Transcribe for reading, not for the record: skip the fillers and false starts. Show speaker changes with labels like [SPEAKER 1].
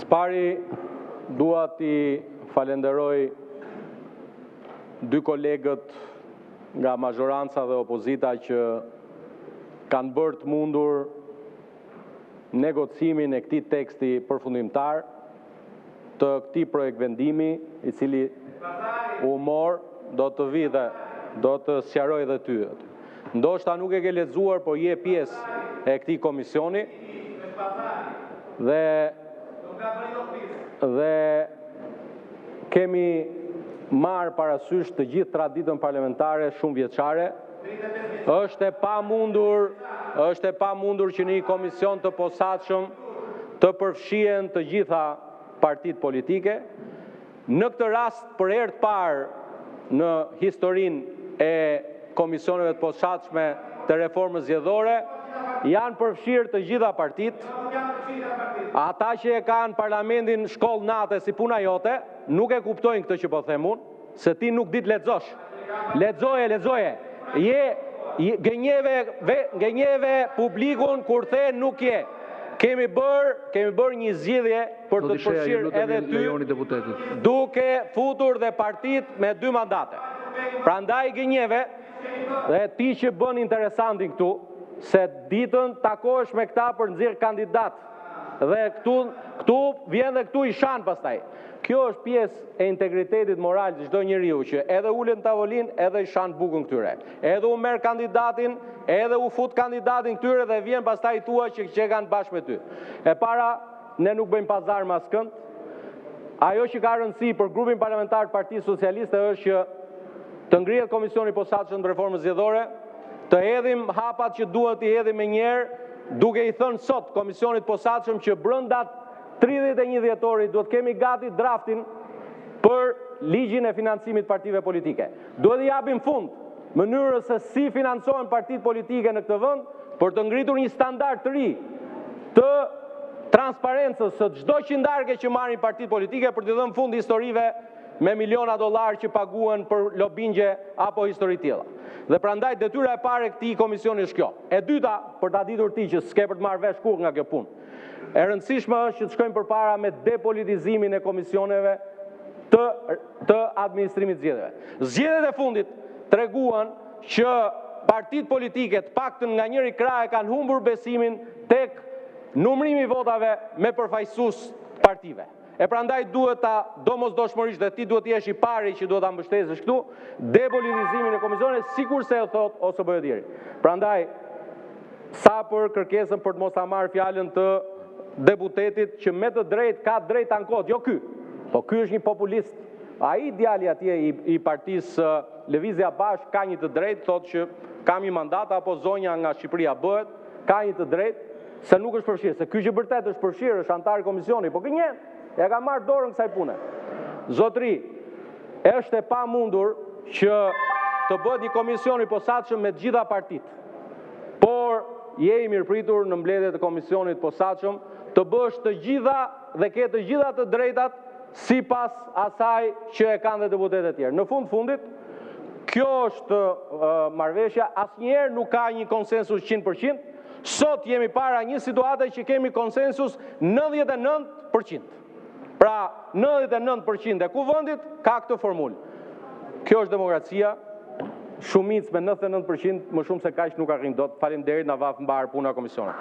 [SPEAKER 1] Së pari, dua t'i falenderoj dy kolegët nga mazhoranca dhe opozita që kanë bërë të mundur negocimin e këtij teksti përfundimtar të këtij projekt vendimi, i cili u mor, do të vi dhe do të sqaroj dhe ty. Ndoshta nuk e ke lexuar, por je pjesë e këtij komisioni dhe kemi marrë parasysh të gjithë traditën parlamentare shumë vjeçare. Është e pamundur që në një komision të posaçëm të përfshihen të gjitha partitë politike. Në këtë rast, për herë të parë në historinë e komisioneve të posaçme të reformës zgjedhore, janë përfshirë të gjitha partitë. Ata që e kanë parlamentin shkollë nate si puna jote, nuk e kuptojnë këtë që po them unë, se ti nuk dit lexosh. Lexoje. Gënjeve publikun kur the nuk je. Kemi bërë një zgjidhje për të përfshirë edhe ty, duke futur dhe partitë me 2 mandate. Prandaj gënjeve dhe ti që bën interesantin këtu, se ditën takohesh me këta për nxjerr kandidat. Dhe këtu vjen dhe këtu i shan pastaj. Kjo është pjesë e integritetit moral të çdo njeriu që edhe ulet në tavolinë, edhe i shan bukën këtyre. Edhe u merr kandidatin, edhe u fut kandidatin këtyre dhe vjen pastaj tua që kanë bashkë me ty. E para, ne nuk bëjmë pazar me askënd. Ajo që ka rëndësi për grupin parlamentar të Partisë Socialiste është që të ngrihet komisioni i posaçëm të reformës zgjedhore, të hedhim hapat që duhet i hedhim me njerë, duke i thënë sot komisionit posaçëm që brenda 31 dhjetorit duhet kemi gati draftin për ligjin e financimit partive politike. Duhet i japim fund mënyrës se si financohen partitë politike në këtë vend për të ngritur një standard të ri të transparencës së çdo qindarke që marrin partitë politike për të dhënë fund historive me miliona dollar që paguhen për lobingje apo histori tilla. Dhe prandaj detyra e parë e këtij komisioni është kjo. E dyta, për ta ditur ti që s'ke për të marrë vesh kurrë nga kjo punë. E rëndësishme është që të shkojmë përpara me depolitizimin e komisioneve të administrimit zgjedhjeve. Zgjedhjet e fundit treguan që partitë politike të paktën nga njëri krah e kanë humbur besimin tek numrimi i votave me përfaqësues partive. E prandaj duhet ta domosdoshmërisht dhe ti duhet të jesh i pari që duhet ta mbështesësh këtu depolitizimin e komisioneve, sikurse e thot OSBE deri. Prandaj sa për kërkesën për të mos ta marrë fjalën të deputetit që me të drejtë ka drejt ankot, jo ky. Po ky është një populist. Ai djali atje i partisë Lëvizja Bashkë ka një të drejtë, thotë që kam një mandat apo zonja nga Shqipëria bëhet, ka një të drejtë se nuk është përfshirë, se ky që vërtet është përfshirë, është antar i komisioni, po gënjen. Ja ka marrë dorën kësaj pune. Zotri, është e pamundur që të bëhet një komision i posaçëm me të gjitha partitë. Por je i mirëpritur në mbledhjet e komisionit posaçëm të bësh të gjitha dhe ke të gjitha të drejtat sipas asaj që e kanë dhe deputetët e tjerë. Në fundit, kjo është marrëveshja, asnjëherë nuk ka një konsensus 100%. Sot jemi para një situate që kemi konsensus 99%. Pra 99% e kuvendit ka këtë formulë. Kjo është demokracia, shumicë me 99%, më shumë se kaq nuk arrin dot. Faleminderit, na vaf mbar puna e komisionit.